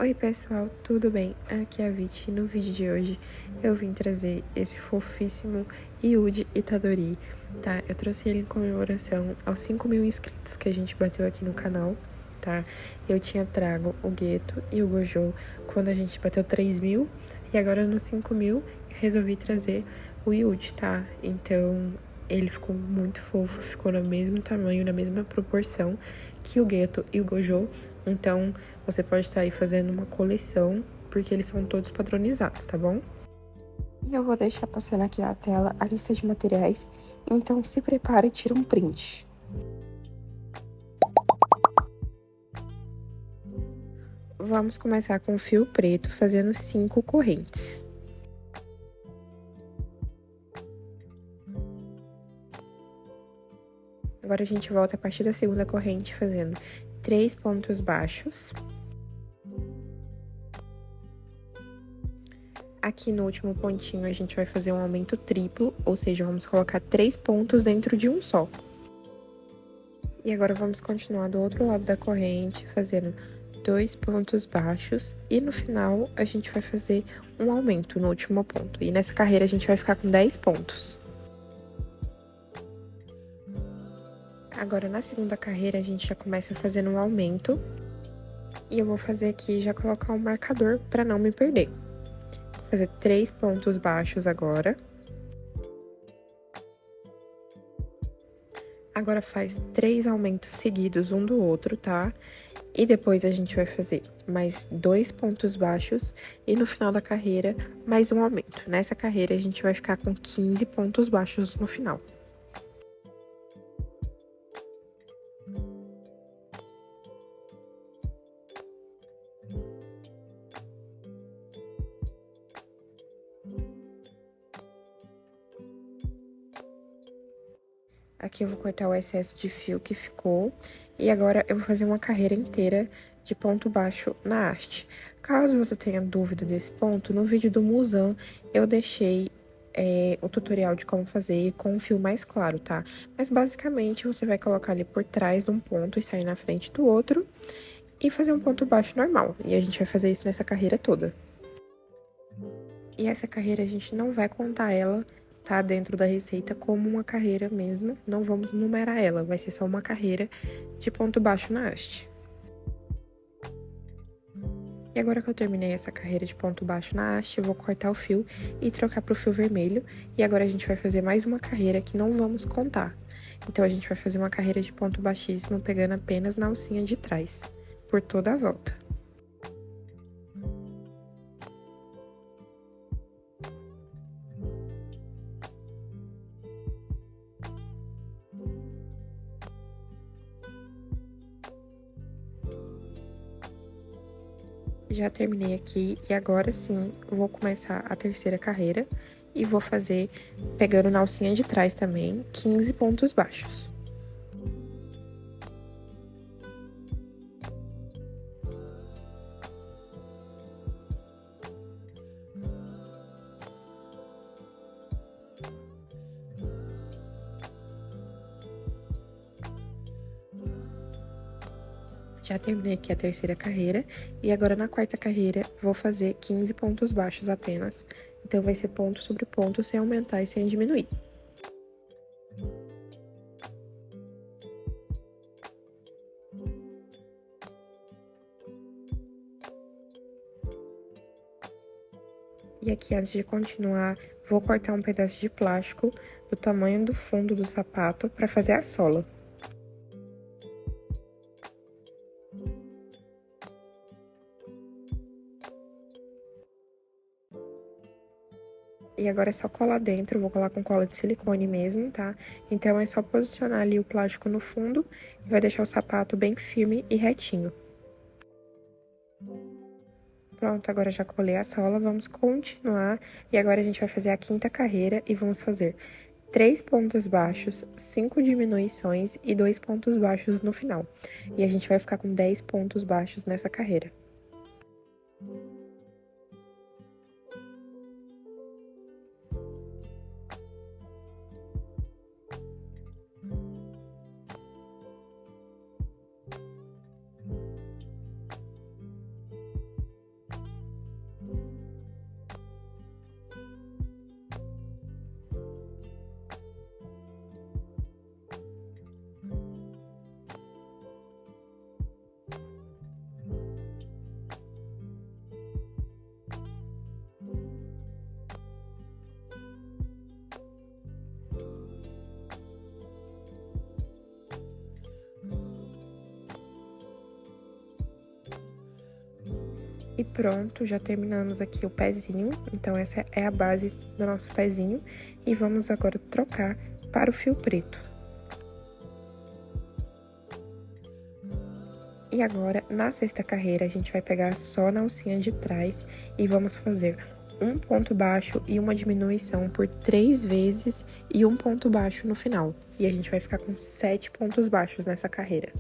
Oi pessoal, tudo bem? Aqui é a Viti. No vídeo de hoje eu vim trazer esse fofíssimo Yuji Itadori, tá? Eu trouxe ele em comemoração aos 5.000 inscritos que a gente bateu aqui no canal, tá? Eu tinha trago o Geto e o Gojo quando a gente bateu 3.000 e agora no 5.000 eu resolvi trazer o Yuji, tá? Então ele ficou muito fofo, ficou no mesmo tamanho, na mesma proporção que o Geto e o Gojo. Então, você pode estar aí fazendo uma coleção, porque eles são todos padronizados, tá bom? E eu vou deixar passando aqui a tela a lista de materiais, então se prepare e tira um print. Vamos começar com fio preto, fazendo 5 correntes. Agora a gente volta a partir da segunda corrente, fazendo 3 pontos baixos. Aqui no último pontinho a gente vai fazer um aumento triplo, ou seja, vamos colocar 3 pontos dentro de um só. E agora vamos continuar do outro lado da corrente, fazendo 2 pontos baixos, e no final a gente vai fazer um aumento no último ponto. E nessa carreira a gente vai ficar com 10 pontos. Agora na segunda carreira a gente já começa fazendo um aumento, e eu vou fazer aqui já colocar um marcador para não me perder. Vou fazer 3 pontos baixos agora. Agora faz 3 aumentos seguidos um do outro, tá? E depois a gente vai fazer mais 2 pontos baixos e no final da carreira mais um aumento. Nessa carreira a gente vai ficar com 15 pontos baixos no final. Aqui eu vou cortar o excesso de fio que ficou, e agora eu vou fazer uma carreira inteira de ponto baixo na haste. Caso você tenha dúvida desse ponto, no vídeo do Muzan eu deixei o tutorial de como fazer com um fio mais claro, tá? Mas basicamente você vai colocar ali por trás de um ponto e sair na frente do outro, e fazer um ponto baixo normal. E a gente vai fazer isso nessa carreira toda. E essa carreira a gente não vai contar ela, tá, dentro da receita como uma carreira mesmo, não vamos numerar ela, vai ser só uma carreira de ponto baixo na haste. E agora que eu terminei essa carreira de ponto baixo na haste, eu vou cortar o fio e trocar pro fio vermelho, e agora a gente vai fazer mais uma carreira que não vamos contar. Então, a gente vai fazer uma carreira de ponto baixíssimo, pegando apenas na alcinha de trás, por toda a volta. Já terminei aqui e agora sim vou começar a terceira carreira e vou fazer, pegando na alcinha de trás também, 15 pontos baixos. Já terminei aqui a terceira carreira, e agora na quarta carreira vou fazer 15 pontos baixos apenas. Então, vai ser ponto sobre ponto, sem aumentar e sem diminuir. E aqui, antes de continuar, vou cortar um pedaço de plástico do tamanho do fundo do sapato para fazer a sola. E agora é só colar dentro, vou colar com cola de silicone mesmo, tá? Então, é só posicionar ali o plástico no fundo e vai deixar o sapato bem firme e retinho. Pronto, agora já colei a sola, vamos continuar. E agora a gente vai fazer a quinta carreira e vamos fazer 3 pontos baixos, 5 diminuições e 2 pontos baixos no final. E a gente vai ficar com 10 pontos baixos nessa carreira. E pronto, já terminamos aqui o pezinho. Então, essa é a base do nosso pezinho. E vamos agora trocar para o fio preto. E agora, na sexta carreira, a gente vai pegar só na alcinha de trás e vamos fazer um ponto baixo e uma diminuição por 3 vezes e um ponto baixo no final. E a gente vai ficar com 7 pontos baixos nessa carreira.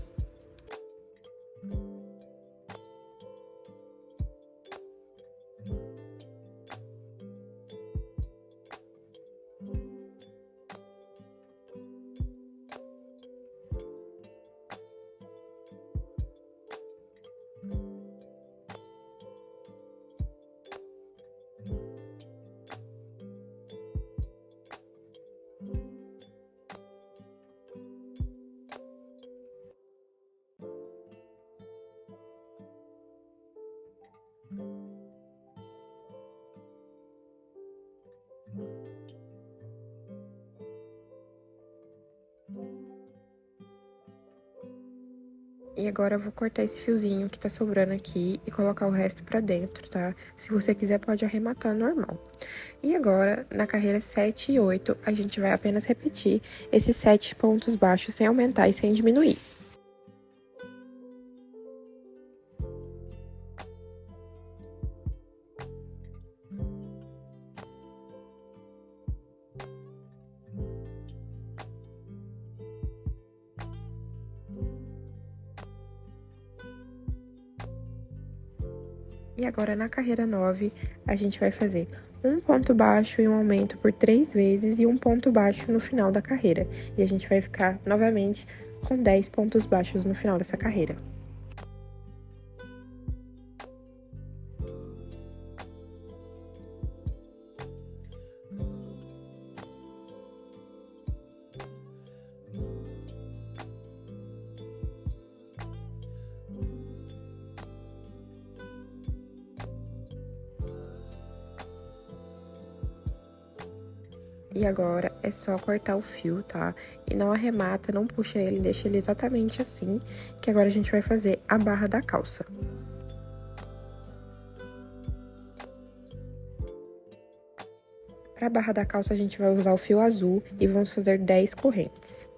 E agora eu vou cortar esse fiozinho que tá sobrando aqui e colocar o resto pra dentro, tá? Se você quiser, pode arrematar normal. E agora, na carreira 7 e 8, a gente vai apenas repetir esses 7 pontos baixos sem aumentar e sem diminuir. E agora, na carreira 9, a gente vai fazer um ponto baixo e um aumento por 3 vezes e um ponto baixo no final da carreira. E a gente vai ficar, novamente, com 10 pontos baixos no final dessa carreira. E agora, é só cortar o fio, tá? E não arremata, não puxa ele, deixa ele exatamente assim, que agora a gente vai fazer a barra da calça. Para a barra da calça, a gente vai usar o fio azul e vamos fazer 10 correntes.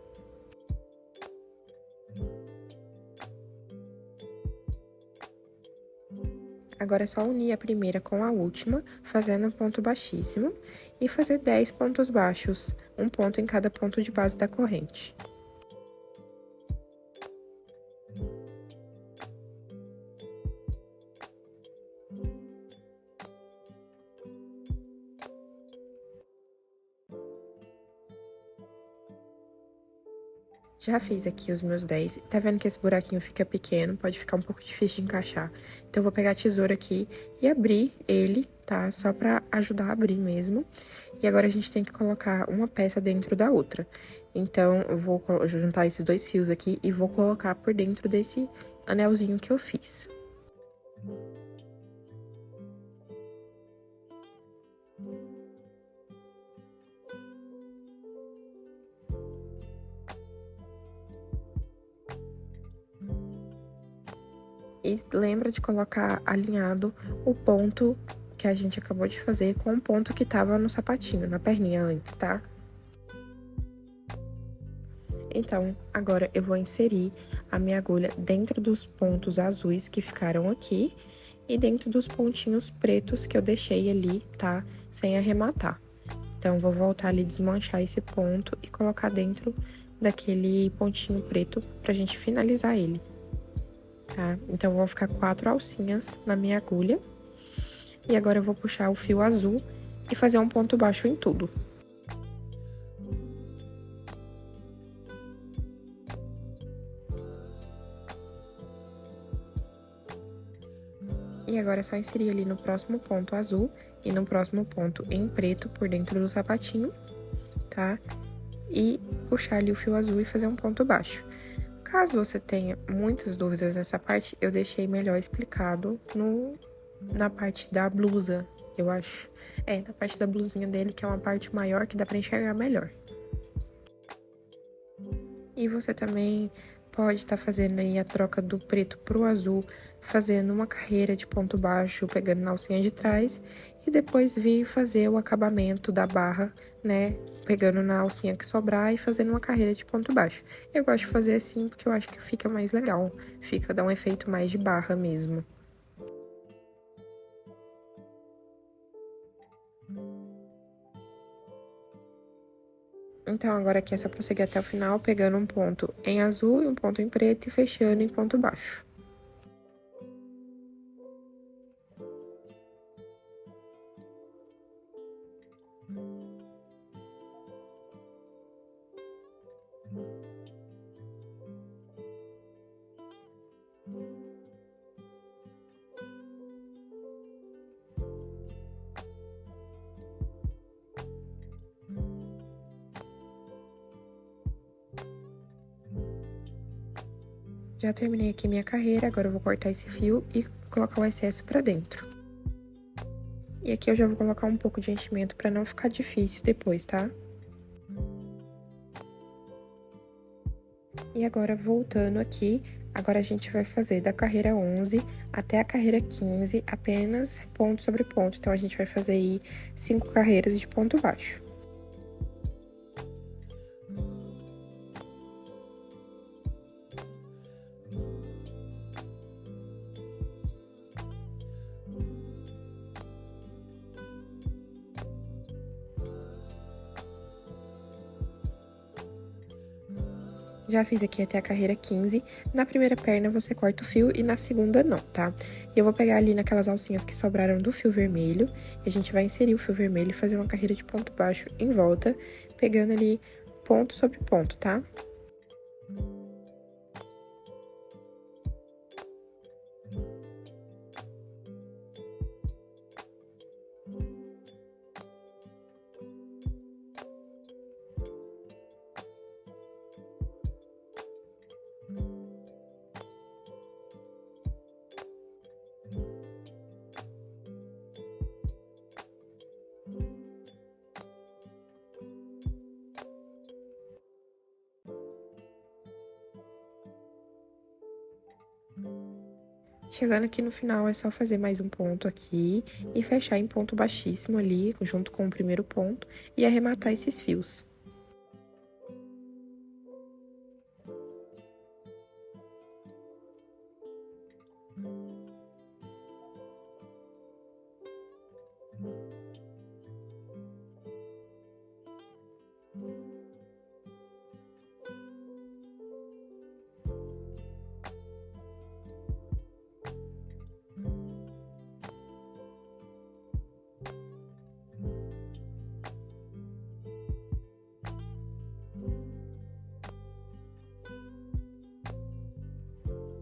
Agora é só unir a primeira com a última, fazendo um ponto baixíssimo, e fazer 10 pontos baixos, um ponto em cada ponto de base da corrente. Já fiz aqui os meus 10, tá vendo que esse buraquinho fica pequeno, pode ficar um pouco difícil de encaixar. Então, eu vou pegar a tesoura aqui e abrir ele, tá? Só pra ajudar a abrir mesmo. E agora, a gente tem que colocar uma peça dentro da outra. Então, eu vou juntar esses 2 fios aqui e vou colocar por dentro desse anelzinho que eu fiz. E lembra de colocar alinhado o ponto que a gente acabou de fazer com o ponto que tava no sapatinho, na perninha antes, tá? Então, agora eu vou inserir a minha agulha dentro dos pontos azuis que ficaram aqui e dentro dos pontinhos pretos que eu deixei ali, tá? Sem arrematar. Então, vou voltar ali, desmanchar esse ponto e colocar dentro daquele pontinho preto pra gente finalizar ele. Tá? Então, vão ficar 4 alcinhas na minha agulha. E agora eu vou puxar o fio azul e fazer um ponto baixo em tudo. E agora é só inserir ali no próximo ponto azul e no próximo ponto em preto por dentro do sapatinho, tá? E puxar ali o fio azul e fazer um ponto baixo. Caso você tenha muitas dúvidas nessa parte, eu deixei melhor explicado na parte da blusa, eu acho. Na parte da blusinha dele, que é uma parte maior que dá pra enxergar melhor. E você também pode estar fazendo aí a troca do preto pro azul, fazendo uma carreira de ponto baixo, pegando na alcinha de trás, e depois vir fazer o acabamento da barra, né, pegando na alcinha que sobrar e fazendo uma carreira de ponto baixo. Eu gosto de fazer assim porque eu acho que fica mais legal, dá um efeito mais de barra mesmo. Então, agora aqui é só prosseguir até o final, pegando um ponto em azul e um ponto em preto e fechando em ponto baixo. Já terminei aqui minha carreira, agora eu vou cortar esse fio e colocar o excesso pra dentro. E aqui eu já vou colocar um pouco de enchimento pra não ficar difícil depois, tá? E agora, voltando aqui, agora a gente vai fazer da carreira 11 até a carreira 15, apenas ponto sobre ponto. Então, a gente vai fazer aí 5 carreiras de ponto baixo. Já fiz aqui até a carreira 15, na primeira perna você corta o fio e na segunda não, tá? E eu vou pegar ali naquelas alcinhas que sobraram do fio vermelho, e a gente vai inserir o fio vermelho e fazer uma carreira de ponto baixo em volta, pegando ali ponto sobre ponto, tá? Chegando aqui no final, é só fazer mais um ponto aqui e fechar em ponto baixíssimo ali, junto com o primeiro ponto, e arrematar esses fios.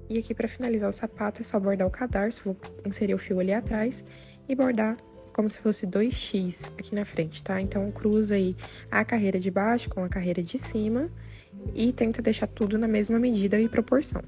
E aqui, pra finalizar o sapato, é só bordar o cadarço, vou inserir o fio ali atrás e bordar como se fosse 2x aqui na frente, tá? Então, cruza aí a carreira de baixo com a carreira de cima e tenta deixar tudo na mesma medida e proporção.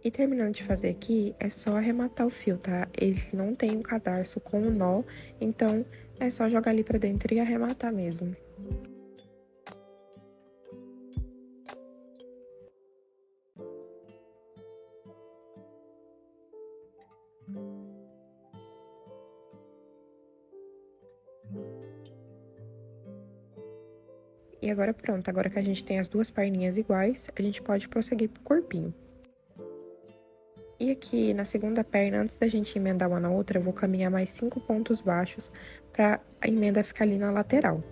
E terminando de fazer aqui, é só arrematar o fio, tá? Ele não tem um cadarço com o nó, então é só jogar ali pra dentro e arrematar mesmo. E agora pronto, agora que a gente tem as duas perninhas iguais, a gente pode prosseguir pro corpinho. E aqui, na segunda perna, antes da gente emendar uma na outra, eu vou caminhar mais 5 pontos baixos pra a emenda ficar ali na lateral.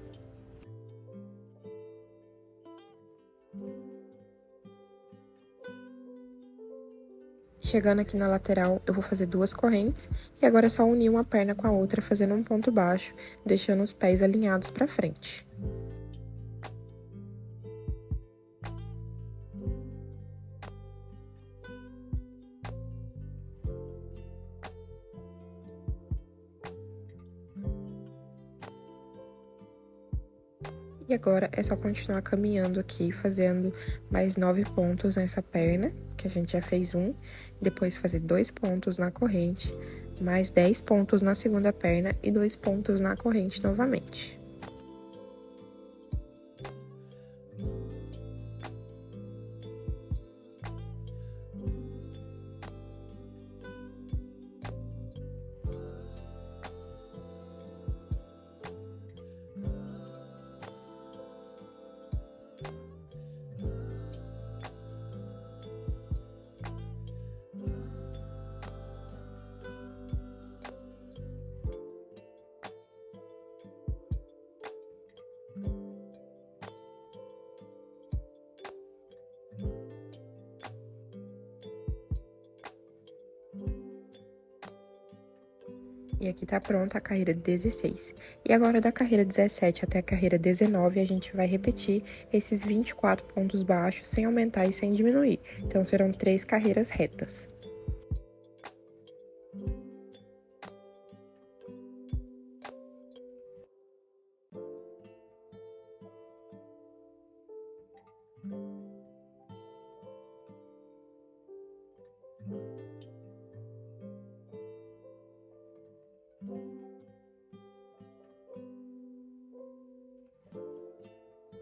Chegando aqui na lateral, eu vou fazer 2 correntes e agora é só unir uma perna com a outra, fazendo um ponto baixo, deixando os pés alinhados para frente. E agora é só continuar caminhando aqui, fazendo mais 9 pontos nessa perna, que a gente já fez um. Depois fazer 2 pontos na corrente, mais 10 pontos na segunda perna e 2 pontos na corrente novamente. E aqui tá pronta a carreira 16. E agora, da carreira 17 até a carreira 19, a gente vai repetir esses 24 pontos baixos, sem aumentar e sem diminuir. Então, serão 3 carreiras retas.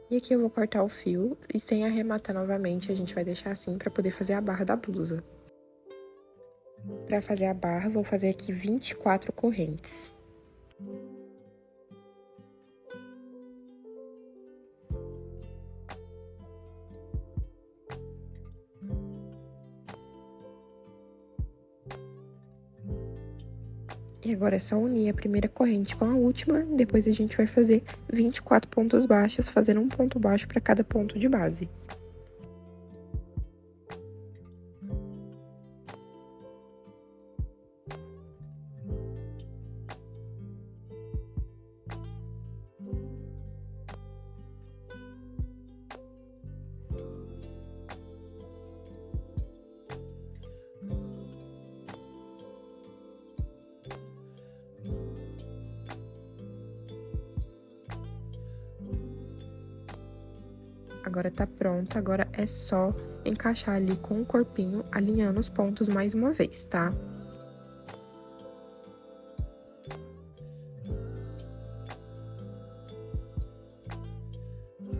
E aqui eu vou cortar o fio e sem arrematar novamente, a gente vai deixar assim para poder fazer a barra da blusa. Para fazer a barra, vou fazer aqui 24 correntes. E agora é só unir a primeira corrente com a última, depois a gente vai fazer 24 pontos baixos, fazendo um ponto baixo para cada ponto de base. Agora tá pronto, agora é só encaixar ali com o corpinho, alinhando os pontos mais uma vez, tá?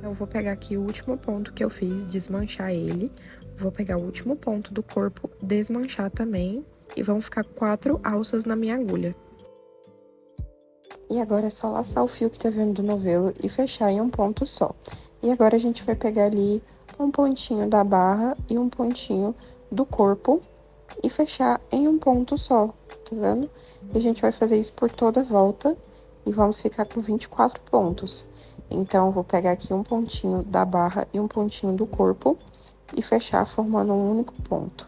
Eu vou pegar aqui o último ponto que eu fiz, desmanchar ele. Vou pegar o último ponto do corpo, desmanchar também. E vão ficar 4 alças na minha agulha. E agora é só laçar o fio que tá vindo do novelo e fechar em um ponto só. E agora a gente vai pegar ali um pontinho da barra e um pontinho do corpo e fechar em um ponto só, tá vendo? E a gente vai fazer isso por toda a volta e vamos ficar com 24 pontos. Então, eu vou pegar aqui um pontinho da barra e um pontinho do corpo e fechar formando um único ponto.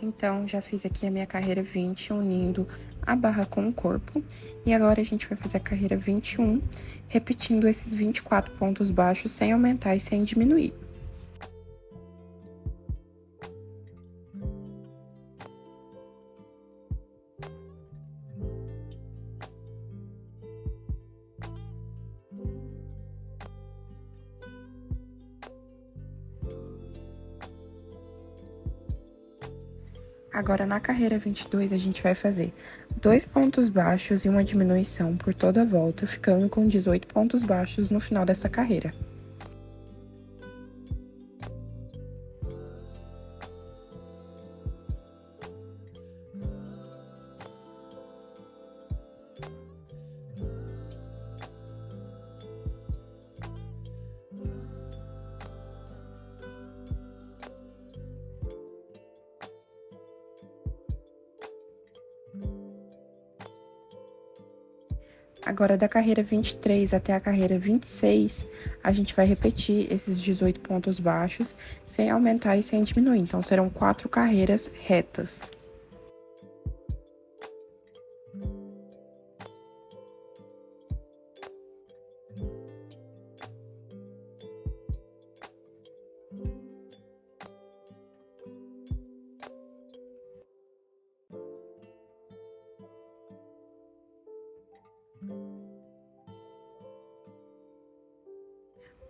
Então, já fiz aqui a minha carreira 20, unindo a barra com o corpo. E agora, a gente vai fazer a carreira 21, repetindo esses 24 pontos baixos, sem aumentar e sem diminuir. Agora, na carreira 22, a gente vai fazer 2 pontos baixos e uma diminuição por toda a volta, ficando com 18 pontos baixos no final dessa carreira. Agora, da carreira 23 até a carreira 26, a gente vai repetir esses 18 pontos baixos, sem aumentar e sem diminuir. Então, serão 4 carreiras retas.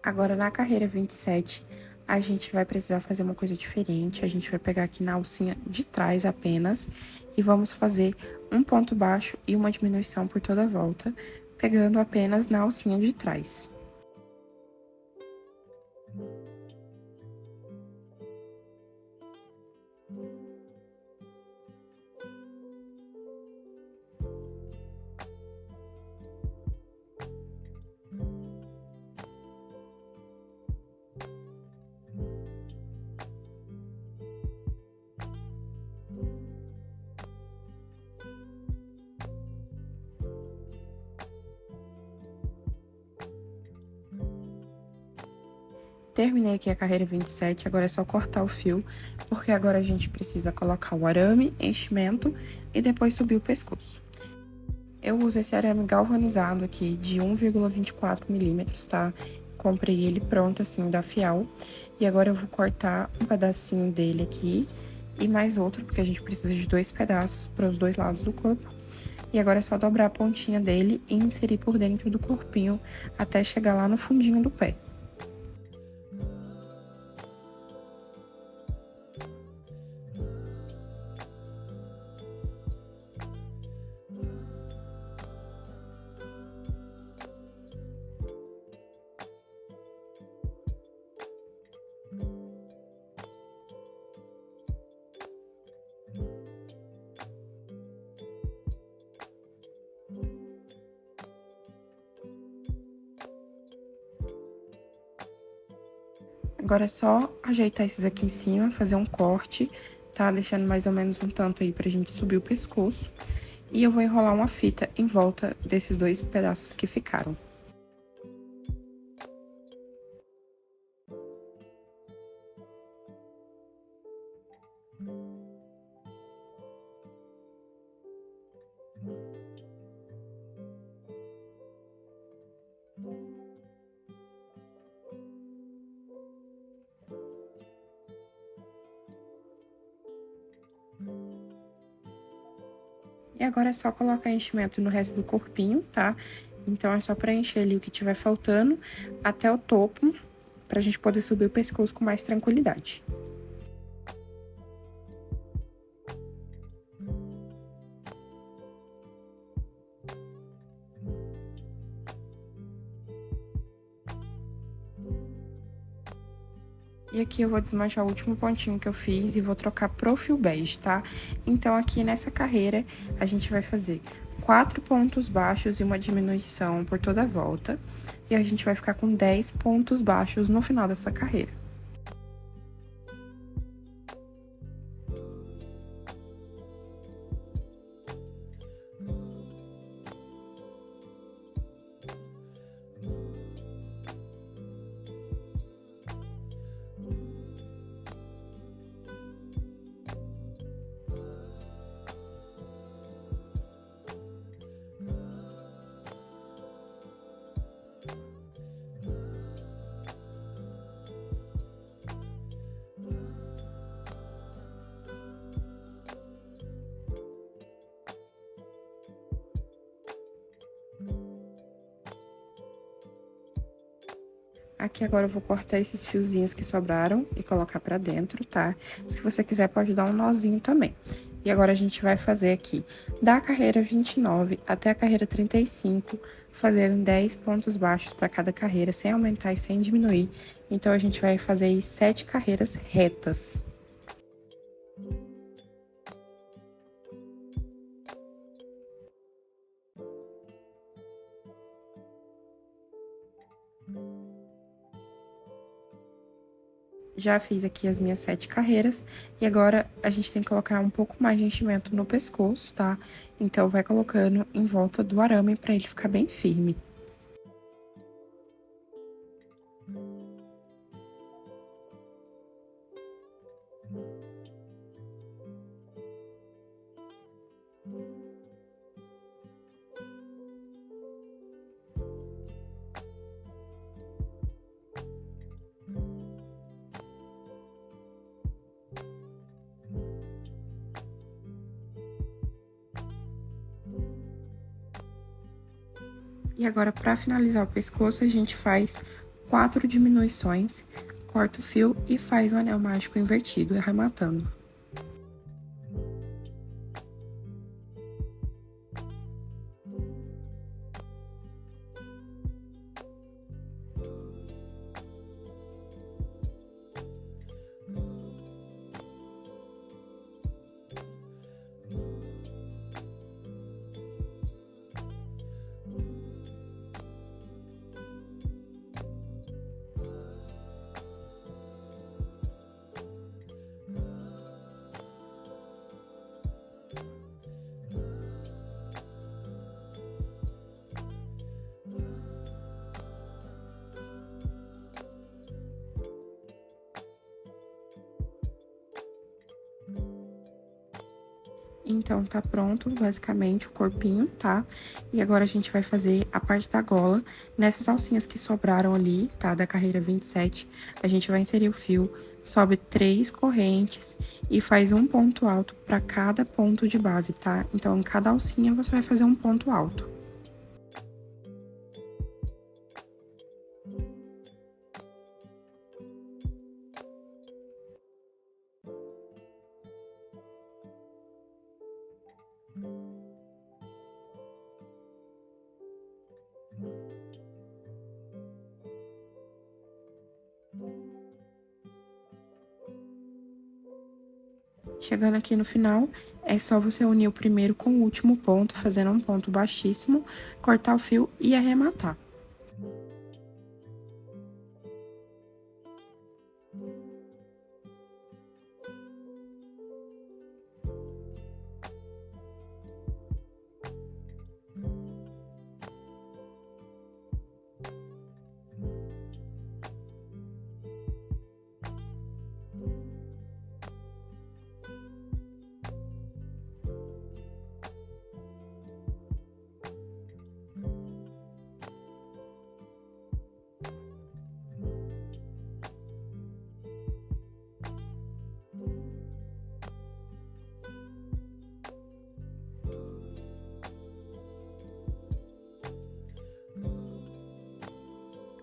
Agora, na carreira 27, a gente vai precisar fazer uma coisa diferente. A gente vai pegar aqui na alcinha de trás apenas e vamos fazer um ponto baixo e uma diminuição por toda a volta, pegando apenas na alcinha de trás. Terminei aqui a carreira 27, agora é só cortar o fio, porque agora a gente precisa colocar o arame, enchimento e depois subir o pescoço. Eu uso esse arame galvanizado aqui de 1,24 milímetros, tá? Comprei ele pronto, assim, da Fial. E agora eu vou cortar um pedacinho dele aqui e mais outro, porque a gente precisa de 2 pedaços para os 2 lados do corpo. E agora é só dobrar a pontinha dele e inserir por dentro do corpinho até chegar lá no fundinho do pé. Agora é só ajeitar esses aqui em cima, fazer um corte, tá? Deixando mais ou menos um tanto aí pra gente subir o pescoço. E eu vou enrolar uma fita em volta desses 2 pedaços que ficaram. E agora é só colocar enchimento no resto do corpinho, tá? Então, é só preencher ali o que tiver faltando até o topo, pra gente poder subir o pescoço com mais tranquilidade. E aqui eu vou desmanchar o último pontinho que eu fiz e vou trocar pro fio bege, tá? Então, aqui nessa carreira, a gente vai fazer 4 pontos baixos e uma diminuição por toda a volta. E a gente vai ficar com 10 pontos baixos no final dessa carreira. Aqui agora eu vou cortar esses fiozinhos que sobraram e colocar pra dentro, tá? Se você quiser, pode dar um nozinho também. E agora a gente vai fazer aqui, da carreira 29 até a carreira 35, fazendo 10 pontos baixos para cada carreira, sem aumentar e sem diminuir. Então, a gente vai fazer aí 7 carreiras retas. Já fiz aqui as minhas 7 carreiras e agora a gente tem que colocar um pouco mais de enchimento no pescoço, tá? Então, vai colocando em volta do arame para ele ficar bem firme. E agora, para finalizar o pescoço, a gente faz 4 diminuições, corta o fio e faz o anel mágico invertido, arrematando. Então, tá pronto, basicamente, o corpinho, tá? E agora a gente vai fazer a parte da gola. Nessas alcinhas que sobraram ali, tá? Da carreira 27, a gente vai inserir o fio, sobe 3 correntes e faz um ponto alto para cada ponto de base, tá? Então, em cada alcinha, você vai fazer um ponto alto. Chegando aqui no final, é só você unir o primeiro com o último ponto, fazendo um ponto baixíssimo, cortar o fio e arrematar.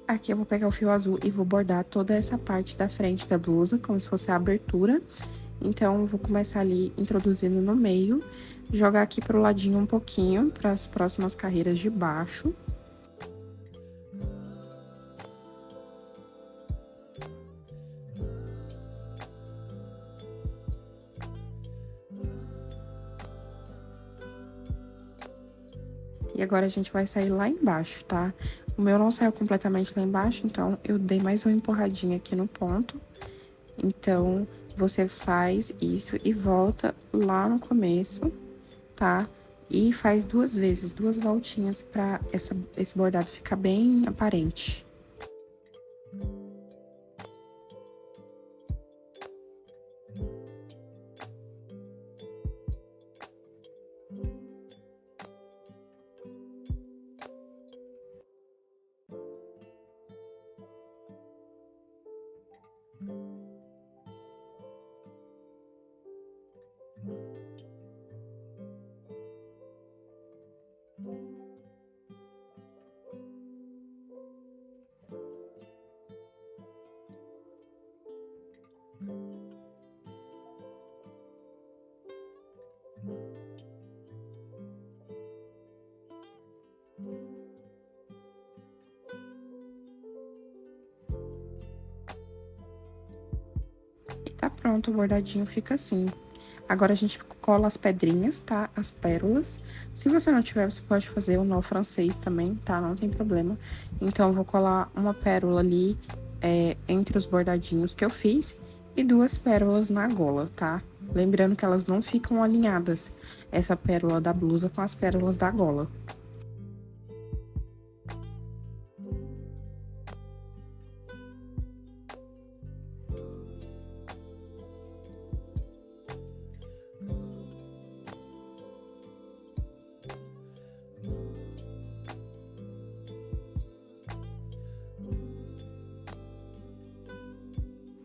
Aqui eu vou pegar o fio azul e vou bordar toda essa parte da frente da blusa, como se fosse a abertura. Então, eu vou começar ali introduzindo no meio, jogar aqui pro ladinho um pouquinho, para as próximas carreiras de baixo. E agora, a gente vai sair lá embaixo, tá? O meu não saiu completamente lá embaixo, então, eu dei mais uma empurradinha aqui no ponto. Então, você faz isso e volta lá no começo, tá? E faz 2 vezes, 2 voltinhas pra esse bordado ficar bem aparente. pronto, o bordadinho fica assim. Agora, a gente cola as pedrinhas, tá? As pérolas. Se você não tiver, você pode fazer o nó francês também, tá? Não tem problema. Então, eu vou colar uma pérola ali, entre os bordadinhos que eu fiz e 2 pérolas na gola, tá? Lembrando que elas não ficam alinhadas, essa pérola da blusa com as pérolas da gola.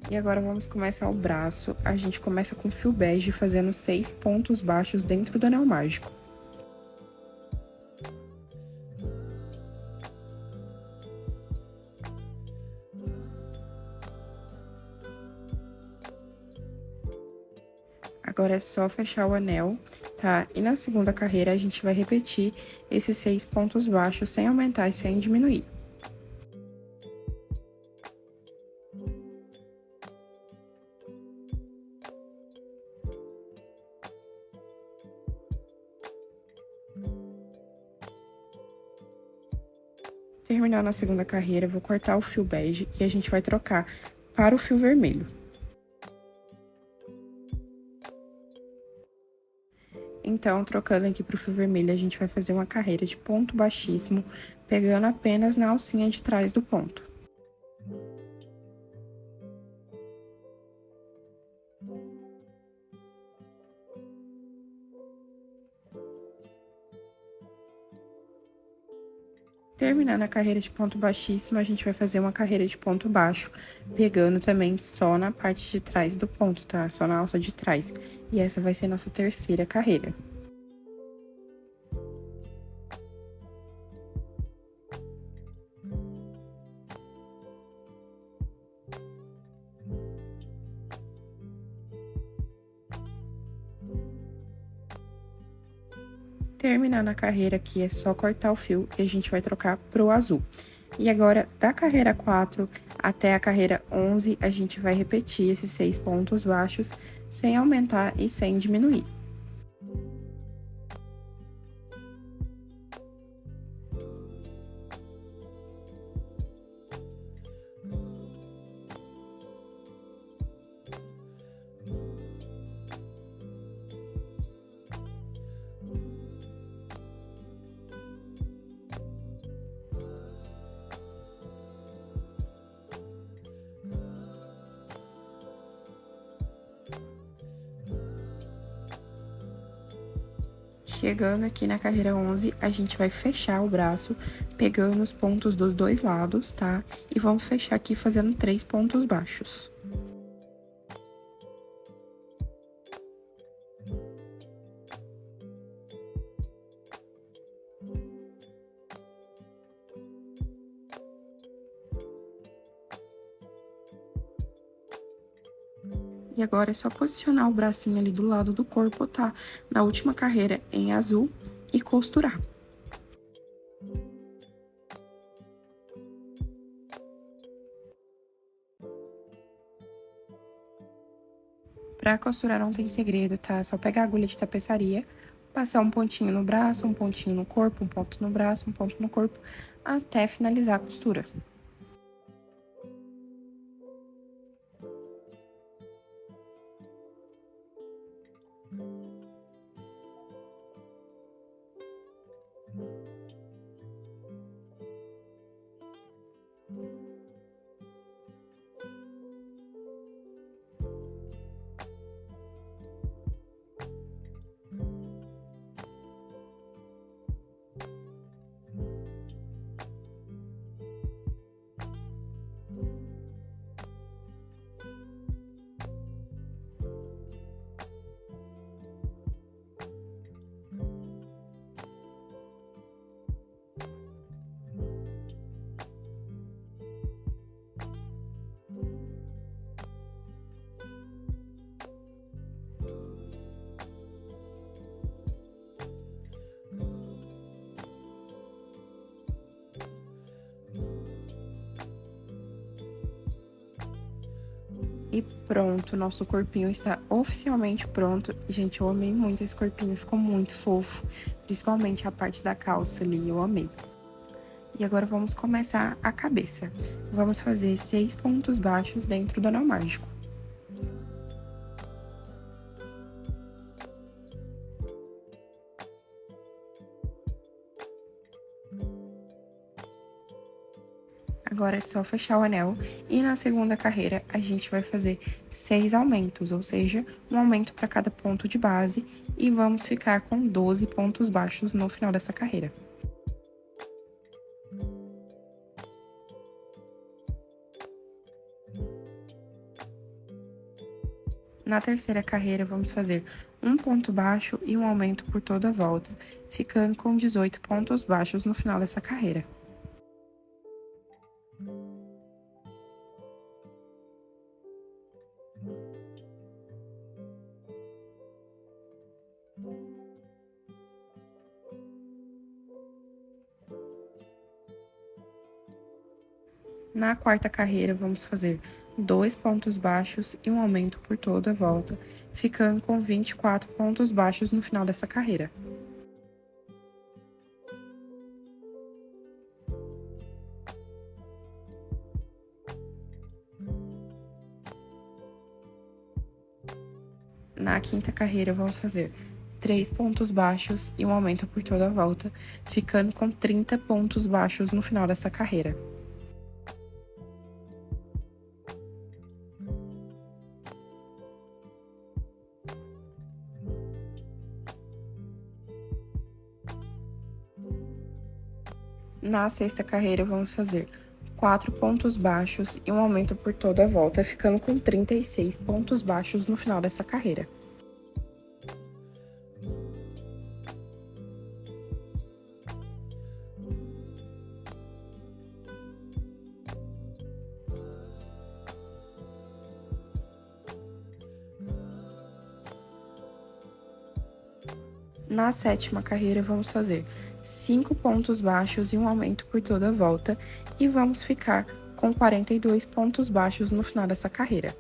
E agora, vamos começar o braço. A gente começa com fio bege, fazendo 6 pontos baixos dentro do anel mágico. Agora, é só fechar o anel, tá? E na segunda carreira, a gente vai repetir esses 6 pontos baixos, sem aumentar e sem diminuir. Terminando a segunda carreira, eu vou cortar o fio bege e a gente vai trocar para o fio vermelho. Então, trocando aqui pro fio vermelho, a gente vai fazer uma carreira de ponto baixíssimo, pegando apenas na alcinha de trás do ponto. Terminando a carreira de ponto baixíssimo, a gente vai fazer uma carreira de ponto baixo, pegando também só na parte de trás do ponto, tá? Só na alça de trás. E essa vai ser a nossa terceira carreira. Terminando a carreira aqui, é só cortar o fio e a gente vai trocar pro azul. E agora, da carreira 4 até a carreira 11, a gente vai repetir esses 6 pontos baixos, sem aumentar e sem diminuir. Chegando aqui na carreira 11, a gente vai fechar o braço, pegando os pontos dos dois lados, tá? E vamos fechar aqui fazendo 3 pontos baixos. E agora, é só posicionar o bracinho ali do lado do corpo, tá? Na última carreira em azul e costurar. Pra costurar não tem segredo, tá? É só pegar a agulha de tapeçaria, passar um pontinho no braço, um pontinho no corpo, um ponto no braço, um ponto no corpo, até finalizar a costura. E pronto, nosso corpinho está oficialmente pronto. Gente, eu amei muito esse corpinho, ficou muito fofo. Principalmente a parte da calça ali, eu amei. E agora vamos começar a cabeça. Vamos fazer 6 pontos baixos dentro do anel mágico. Agora é só fechar o anel e na segunda carreira a gente vai fazer 6 aumentos, ou seja, um aumento para cada ponto de base e vamos ficar com 12 pontos baixos no final dessa carreira. Na terceira carreira, vamos fazer um ponto baixo e um aumento por toda a volta, ficando com 18 pontos baixos no final dessa carreira. Na quarta carreira, vamos fazer 2 pontos baixos e um aumento por toda a volta, ficando com 24 pontos baixos no final dessa carreira. Na quinta carreira, vamos fazer 3 pontos baixos e um aumento por toda a volta, ficando com 30 pontos baixos no final dessa carreira. Na sexta carreira, vamos fazer 4 pontos baixos e um aumento por toda a volta, ficando com 36 pontos baixos no final dessa carreira. Na sétima carreira, vamos fazer 5 pontos baixos e um aumento por toda a volta, e vamos ficar com 42 pontos baixos no final dessa carreira.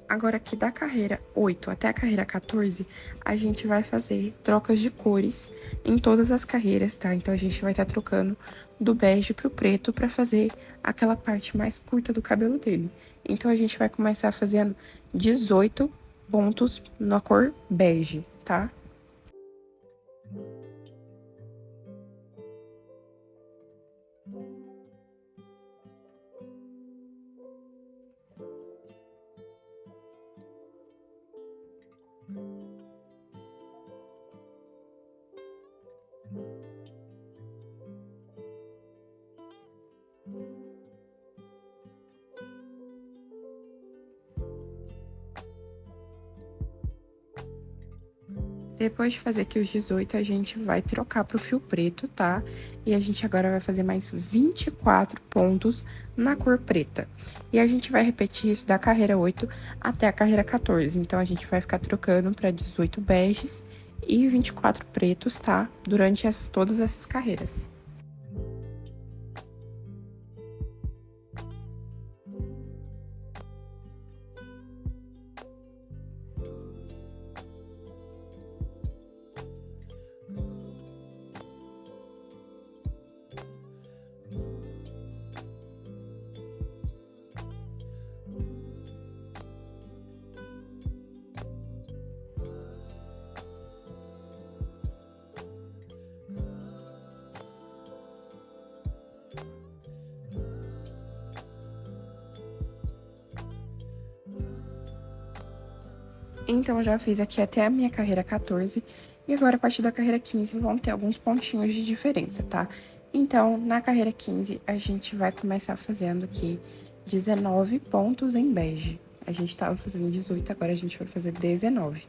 Agora, aqui da carreira 8 até a carreira 14, a gente vai fazer trocas de cores em todas as carreiras, tá? Então, a gente vai estar trocando do bege pro preto pra fazer aquela parte mais curta do cabelo dele. Então, a gente vai começar fazendo 18 pontos na cor bege, tá? Depois de fazer aqui os 18, a gente vai trocar pro fio preto, tá? E a gente agora vai fazer mais 24 pontos na cor preta. E a gente vai repetir isso da carreira 8 até a carreira 14. Então, a gente vai ficar trocando para 18 beges e 24 pretos, tá? Durante todas essas carreiras. Então, eu já fiz aqui até a minha carreira 14, e agora, a partir da carreira 15, vão ter alguns pontinhos de diferença, tá? Então, na carreira 15, a gente vai começar fazendo aqui 19 pontos em bege. A gente tava fazendo 18, agora a gente vai fazer 19.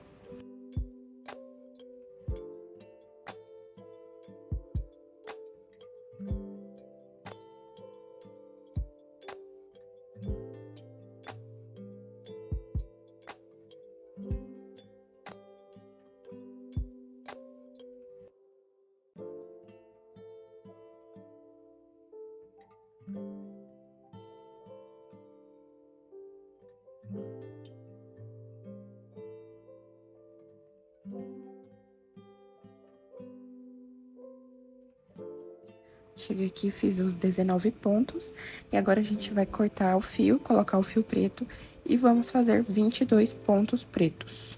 Cheguei aqui, fiz os 19 pontos e agora a gente vai cortar o fio, colocar o fio preto e vamos fazer 22 pontos pretos.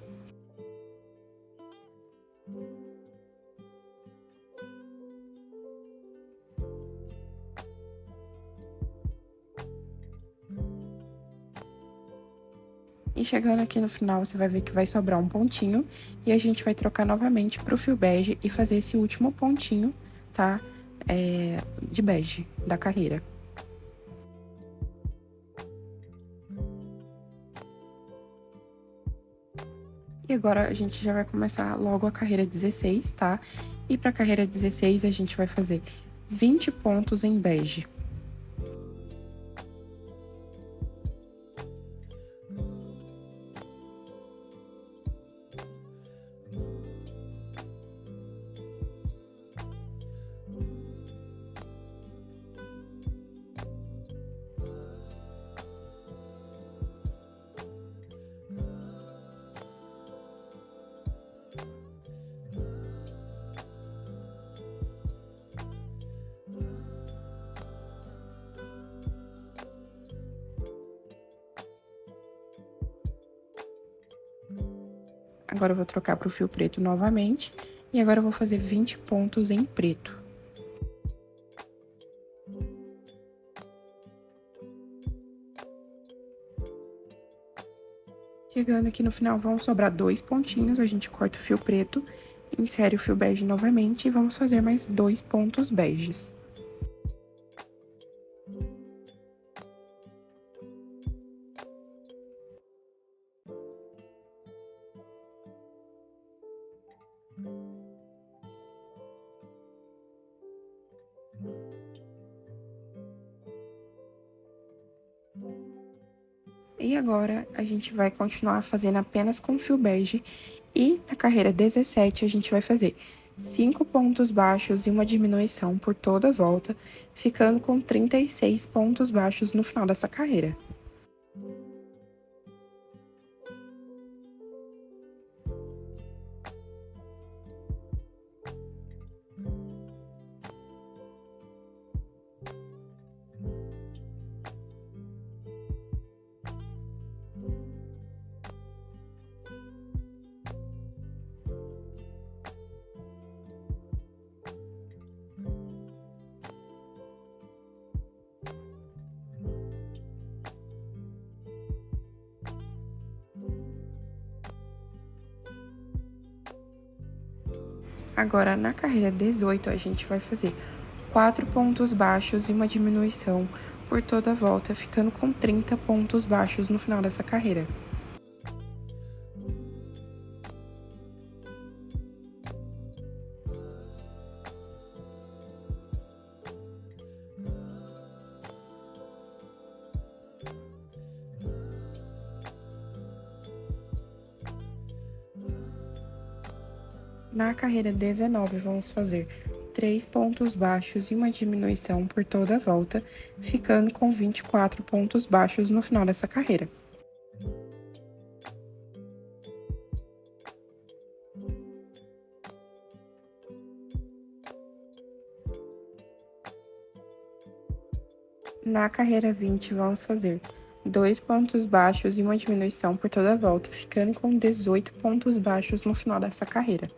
E chegando aqui no final, você vai ver que vai sobrar um pontinho e a gente vai trocar novamente pro fio bege e fazer esse último pontinho, tá? De bege da carreira. E agora a gente já vai começar logo a carreira 16, tá? E pra carreira 16 a gente vai fazer 20 pontos em bege. Agora eu vou trocar pro fio preto novamente, e agora eu vou fazer 20 pontos em preto. Chegando aqui no final, vão sobrar 2 pontinhos, a gente corta o fio preto, insere o fio bege novamente e vamos fazer mais 2 pontos beges. E agora, a gente vai continuar fazendo apenas com fio bege. E na carreira 17, a gente vai fazer 5 pontos baixos e uma diminuição por toda a volta, ficando com 36 pontos baixos no final dessa carreira. Agora, na carreira 18, a gente vai fazer 4 pontos baixos e uma diminuição por toda a volta, ficando com 30 pontos baixos no final dessa carreira. Na carreira 19, vamos fazer 3 pontos baixos e uma diminuição por toda a volta, ficando com 24 pontos baixos no final dessa carreira. Na carreira 20, vamos fazer 2 pontos baixos e uma diminuição por toda a volta, ficando com 18 pontos baixos no final dessa carreira.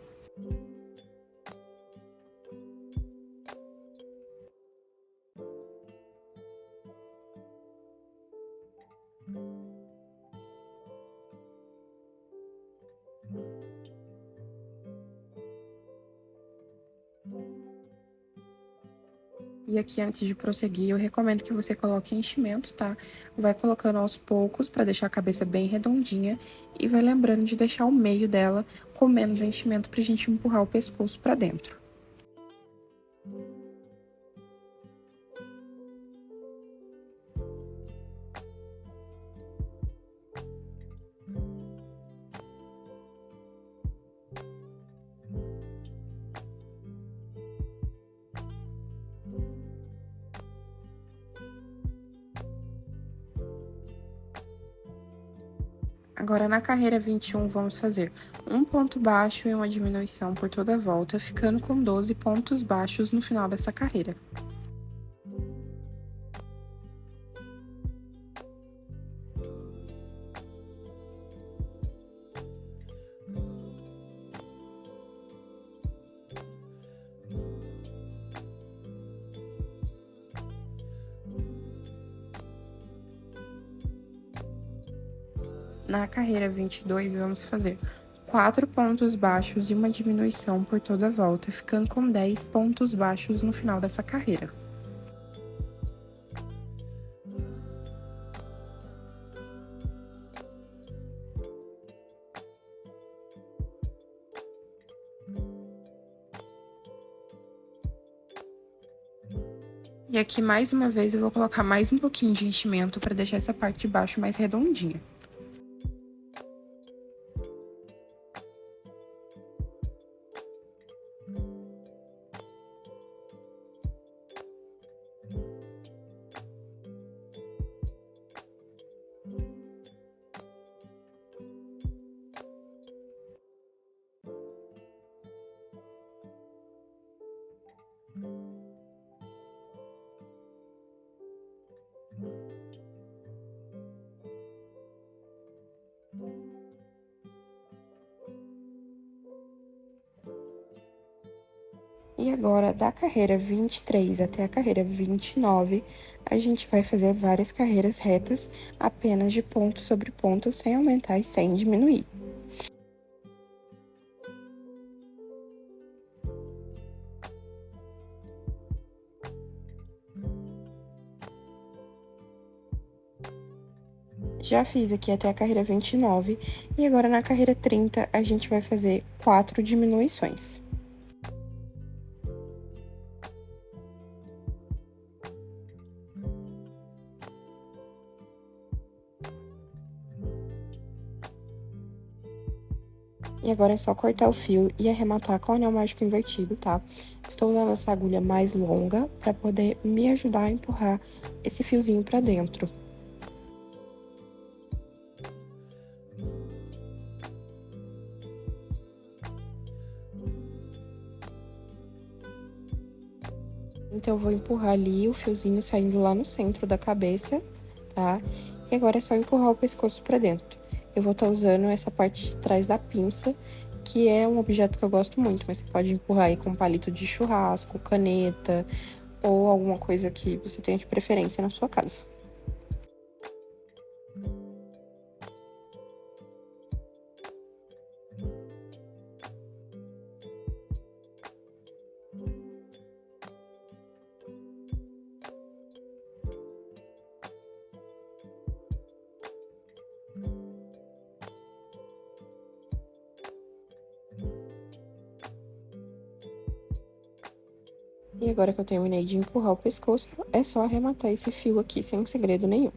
E aqui, antes de prosseguir, eu recomendo que você coloque enchimento, tá? Vai colocando aos poucos para deixar a cabeça bem redondinha e vai lembrando de deixar o meio dela com menos enchimento pra gente empurrar o pescoço para dentro. Agora, na carreira 21, vamos fazer um ponto baixo e uma diminuição por toda a volta, ficando com 12 pontos baixos no final dessa carreira. Na carreira 22, vamos fazer 4 pontos baixos e uma diminuição por toda a volta, ficando com 10 pontos baixos no final dessa carreira. E aqui, mais uma vez, eu vou colocar mais um pouquinho de enchimento para deixar essa parte de baixo mais redondinha. E agora, da carreira 23 até a carreira 29, a gente vai fazer várias carreiras retas, apenas de ponto sobre ponto, sem aumentar e sem diminuir. Já fiz aqui até a carreira 29, e agora na carreira 30 a gente vai fazer 4 diminuições. E agora é só cortar o fio e arrematar com o anel mágico invertido, tá? Estou usando essa agulha mais longa para poder me ajudar a empurrar esse fiozinho para dentro. Então, eu vou empurrar ali o fiozinho saindo lá no centro da cabeça, tá? E agora é só empurrar o pescoço pra dentro. Eu vou estar usando essa parte de trás da pinça, que é um objeto que eu gosto muito, mas você pode empurrar aí com palito de churrasco, caneta, ou alguma coisa que você tenha de preferência na sua casa. E agora que eu terminei de empurrar o pescoço, é só arrematar esse fio aqui sem segredo nenhum.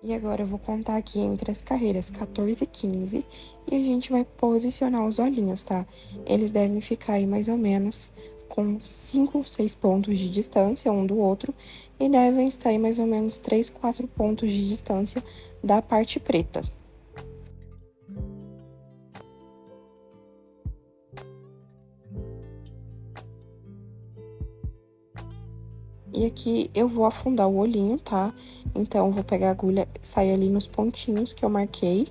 E agora eu vou contar aqui entre as carreiras 14 e 15 e a gente vai posicionar os olhinhos, tá? Eles devem ficar aí mais ou menos com 5 ou 6 pontos de distância um do outro e devem estar aí mais ou menos 3, 4 pontos de distância da parte preta. E aqui eu vou afundar o olhinho, tá? Então, eu vou pegar a agulha, sair ali nos pontinhos que eu marquei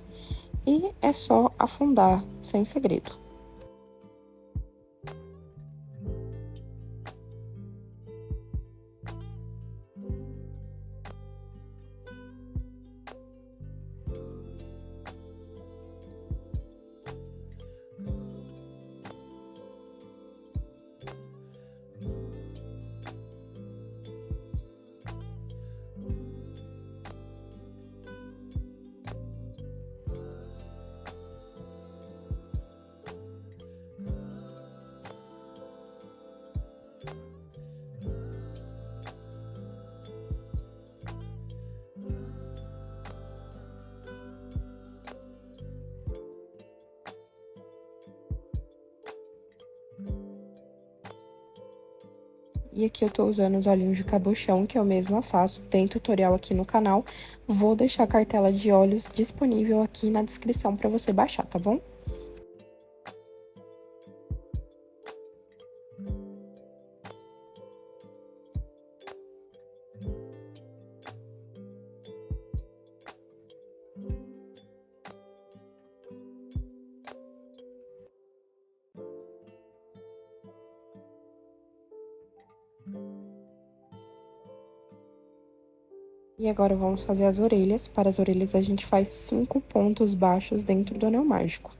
e é só afundar, sem segredo. E aqui eu tô usando os olhinhos de cabochão, que eu mesma faço, tem tutorial aqui no canal. Vou deixar a cartela de olhos disponível aqui na descrição pra você baixar, tá bom? E agora vamos fazer as orelhas. Para as orelhas a gente faz 5 pontos baixos dentro do anel mágico.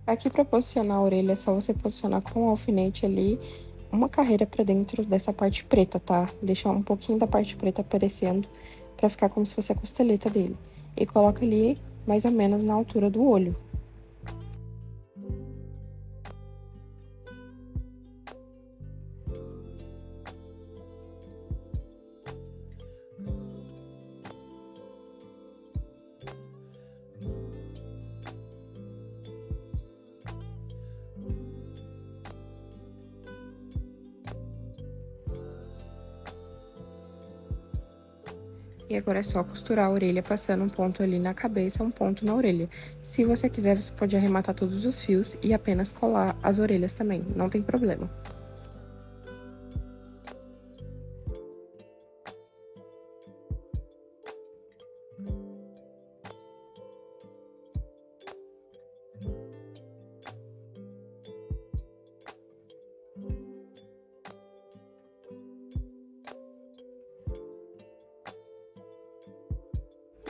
Aqui para posicionar a orelha é só você posicionar com o alfinete ali uma carreira para dentro dessa parte preta, tá? Deixar um pouquinho da parte preta aparecendo para ficar como se fosse a costeleta dele. E coloca ali mais ou menos na altura do olho. E agora é só costurar a orelha passando um ponto ali na cabeça, um ponto na orelha. Se você quiser, você pode arrematar todos os fios e apenas colar as orelhas também, não tem problema.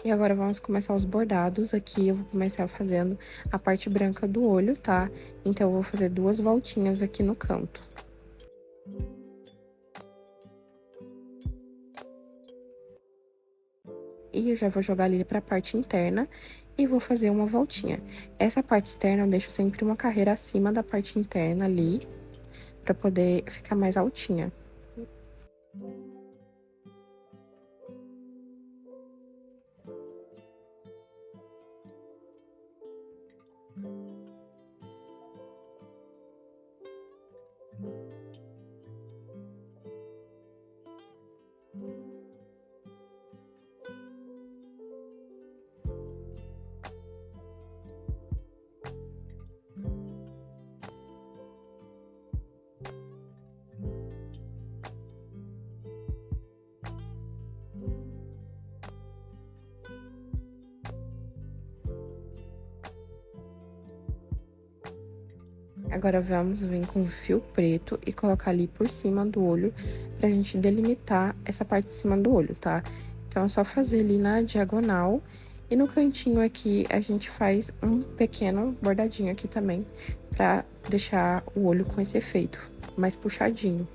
E agora vamos começar os bordados. Aqui eu vou começar fazendo a parte branca do olho, tá? Então, eu vou fazer 2 voltinhas aqui no canto. E eu já vou jogar ali pra parte interna e vou fazer uma voltinha. Essa parte externa eu deixo sempre uma carreira acima da parte interna ali, pra poder ficar mais altinha. Agora, vamos vir com fio preto e colocar ali por cima do olho pra gente delimitar essa parte de cima do olho, tá? Então, é só fazer ali na diagonal e no cantinho aqui a gente faz um pequeno bordadinho aqui também pra deixar o olho com esse efeito mais puxadinho.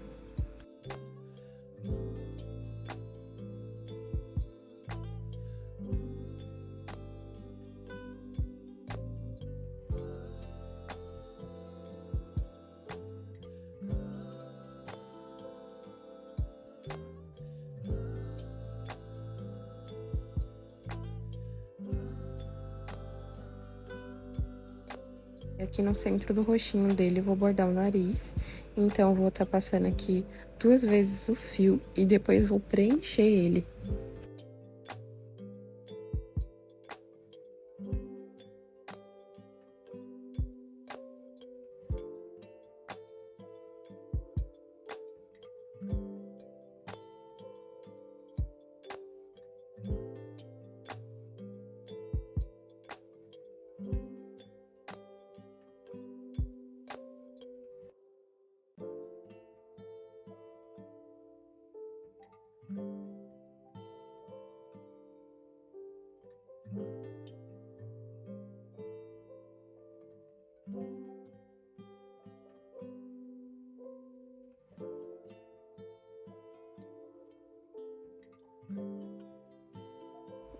Aqui no centro do rostinho dele, eu vou bordar o nariz. Então, eu vou estar passando aqui 2 vezes o fio e depois vou preencher ele.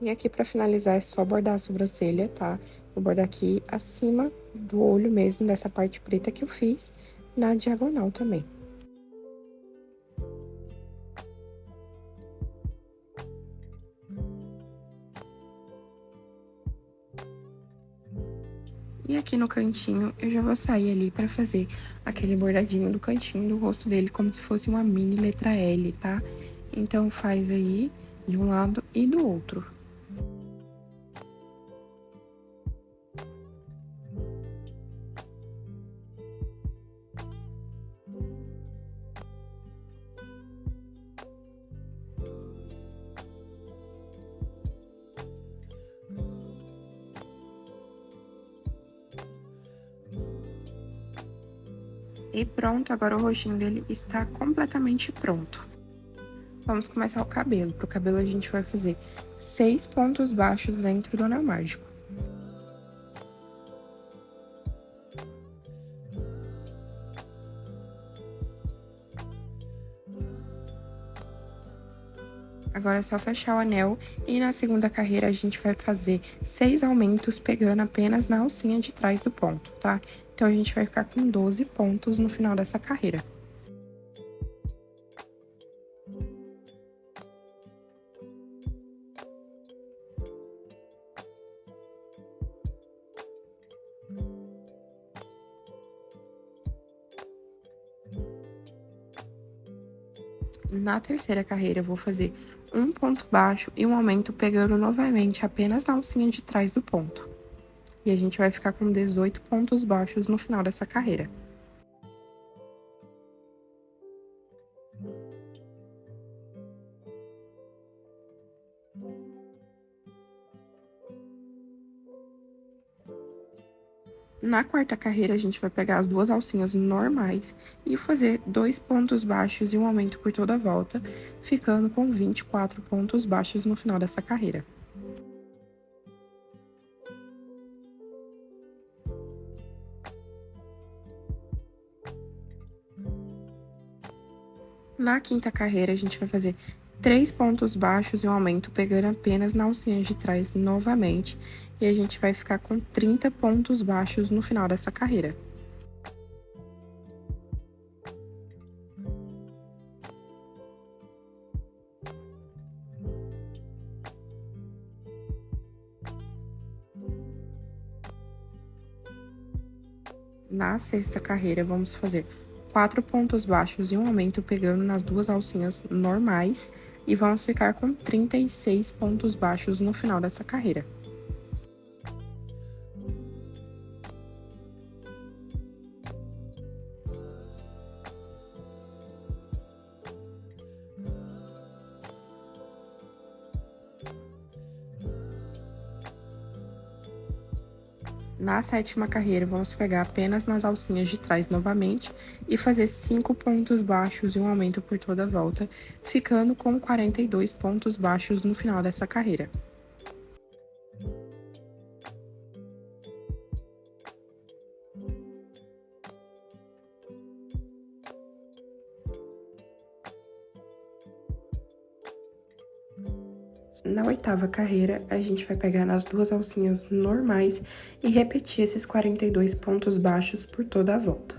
E aqui, pra finalizar, é só bordar a sobrancelha, tá? Vou bordar aqui acima do olho mesmo, dessa parte preta que eu fiz, na diagonal também. E aqui no cantinho, eu já vou sair ali pra fazer aquele bordadinho do cantinho do rosto dele, como se fosse uma mini letra L, tá? Então, faz aí de um lado e do outro. E pronto, agora o rostinho dele está completamente pronto. Vamos começar o cabelo. Pro cabelo, a gente vai fazer 6 pontos baixos dentro do anel mágico. Agora é só fechar o anel e na segunda carreira a gente vai fazer 6 aumentos pegando apenas na alcinha de trás do ponto, tá? Então, a gente vai ficar com 12 pontos no final dessa carreira. Na terceira carreira, eu vou fazer um ponto baixo e um aumento pegando novamente apenas na alcinha de trás do ponto. E a gente vai ficar com 18 pontos baixos no final dessa carreira. Na quarta carreira, a gente vai pegar as duas alcinhas normais e fazer 2 pontos baixos e um aumento por toda a volta, ficando com 24 pontos baixos no final dessa carreira. Na quinta carreira, a gente vai fazer 3 pontos baixos e um aumento pegando apenas na alcinha de trás novamente, e a gente vai ficar com 30 pontos baixos no final dessa carreira. Na sexta carreira, vamos fazer 4 pontos baixos e um aumento pegando nas duas alcinhas normais e vamos ficar com 36 pontos baixos no final dessa carreira. Na sétima carreira, vamos pegar apenas nas alcinhas de trás novamente e fazer 5 pontos baixos e um aumento por toda a volta, ficando com 42 pontos baixos no final dessa carreira. Na oitava carreira, a gente vai pegar nas duas alcinhas normais e repetir esses 42 pontos baixos por toda a volta.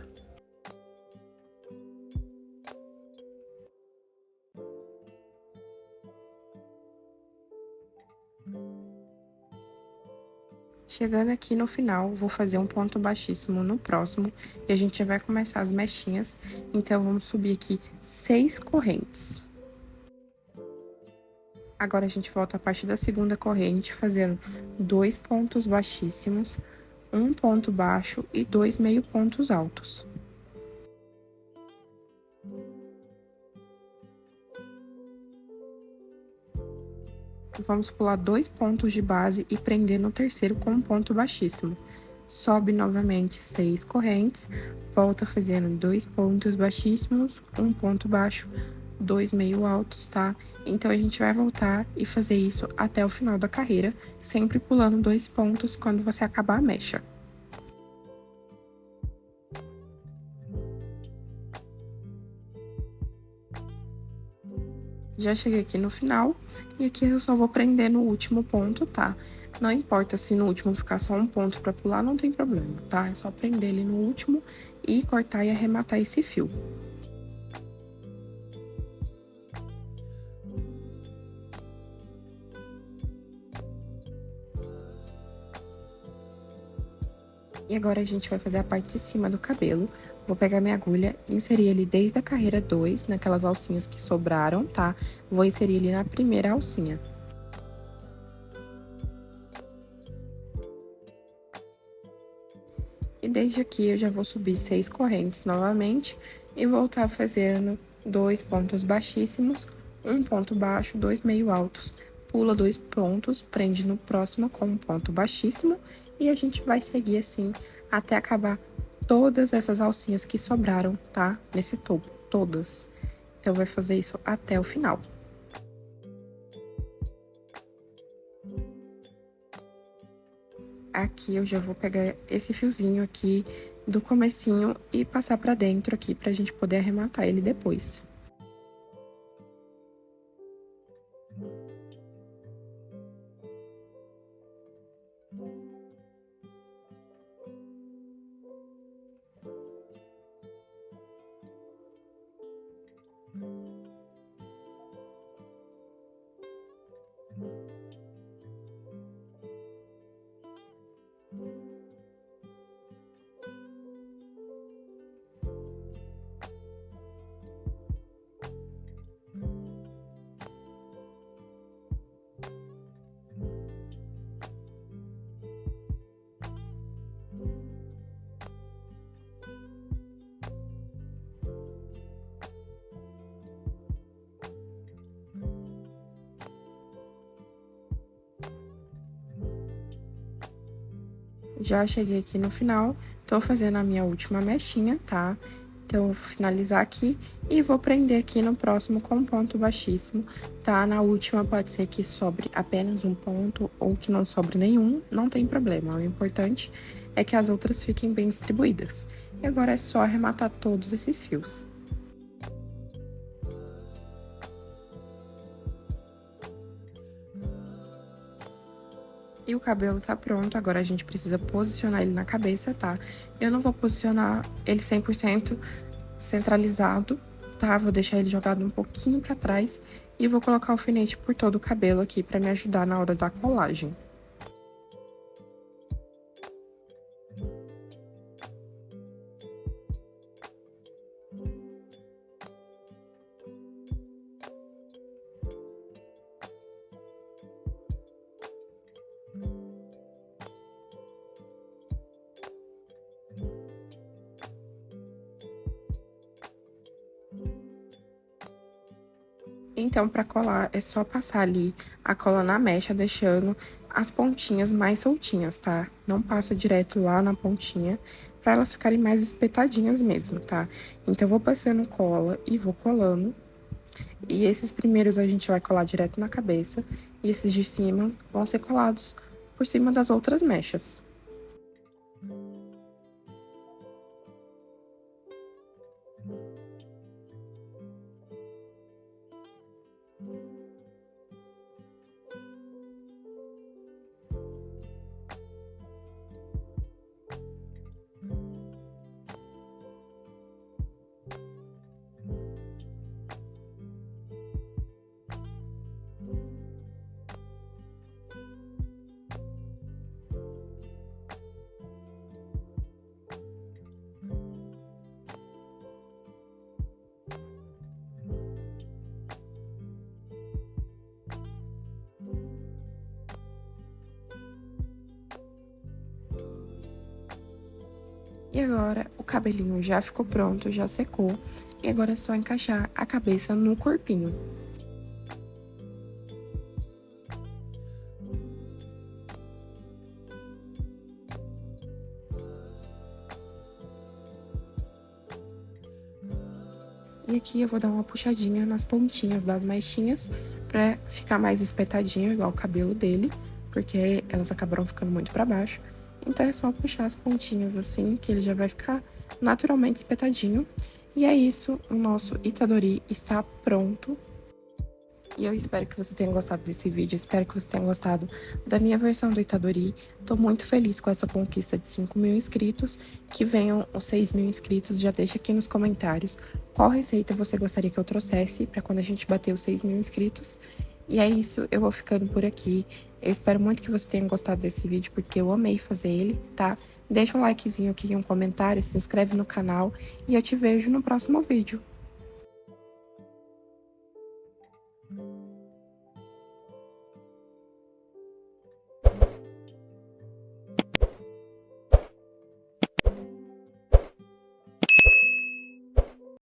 Chegando aqui no final, vou fazer um ponto baixíssimo no próximo e a gente já vai começar as mechinhas, então vamos subir aqui 6 correntes. Agora, a gente volta a partir da segunda corrente, fazendo 2 pontos baixíssimos, um ponto baixo e 2 meio pontos altos. Vamos pular 2 pontos de base e prender no terceiro com um ponto baixíssimo. Sobe novamente 6 correntes, volta fazendo 2 pontos baixíssimos, um ponto baixo, 2 meio altos, tá? Então, a gente vai voltar e fazer isso até o final da carreira, sempre pulando 2 pontos quando você acabar a mecha. Já cheguei aqui no final, e aqui eu só vou prender no último ponto, tá? Não importa se no último ficar só um ponto pra pular, não tem problema, tá? É só prender ele no último e cortar e arrematar esse fio. E agora, a gente vai fazer a parte de cima do cabelo. Vou pegar minha agulha e inserir ali desde a carreira 2, naquelas alcinhas que sobraram, tá? Vou inserir ali na primeira alcinha. E desde aqui eu já vou subir 6 correntes novamente e voltar fazendo 2 pontos baixíssimos, um ponto baixo, 2 meio altos. Pula 2 pontos, prende no próximo com um ponto baixíssimo e a gente vai seguir assim até acabar todas essas alcinhas que sobraram, tá? Nesse topo, todas. Então, vai fazer isso até o final. Aqui eu já vou pegar esse fiozinho aqui do comecinho e passar pra dentro aqui pra gente poder arrematar ele depois. Já cheguei aqui no final, tô fazendo a minha última mechinha, tá? Então, eu vou finalizar aqui e vou prender aqui no próximo com um ponto baixíssimo, tá? Na última pode ser que sobre apenas um ponto ou que não sobre nenhum, não tem problema. O importante é que as outras fiquem bem distribuídas. E agora é só arrematar todos esses fios. E o cabelo tá pronto, agora a gente precisa posicionar ele na cabeça, tá? Eu não vou posicionar ele 100% centralizado, tá? Vou deixar ele jogado um pouquinho pra trás e vou colocar o alfinete por todo o cabelo aqui pra me ajudar na hora da colagem. Então, pra colar, é só passar ali a cola na mecha, deixando as pontinhas mais soltinhas, tá? Não passa direto lá na pontinha, pra elas ficarem mais espetadinhas mesmo, tá? Então, eu vou passando cola e vou colando. E esses primeiros a gente vai colar direto na cabeça, e esses de cima vão ser colados por cima das outras mechas. E agora, o cabelinho já ficou pronto, já secou. E agora é só encaixar a cabeça no corpinho. E aqui eu vou dar uma puxadinha nas pontinhas das mechinhas pra ficar mais espetadinho, igual o cabelo dele, porque elas acabaram ficando muito pra baixo. Então, é só puxar as pontinhas assim, que ele já vai ficar naturalmente espetadinho. E é isso, o nosso Itadori está pronto. E eu espero que você tenha gostado desse vídeo, espero que você tenha gostado da minha versão do Itadori. Tô muito feliz com essa conquista de 5.000 inscritos. Que venham os 6.000 inscritos, já deixa aqui nos comentários qual receita você gostaria que eu trouxesse pra quando a gente bater os 6.000 inscritos. E é isso, eu vou ficando por aqui. Eu espero muito que você tenha gostado desse vídeo, porque eu amei fazer ele, tá? deixa um likezinho aqui e um comentário, se inscreve no canal e eu te vejo no próximo vídeo.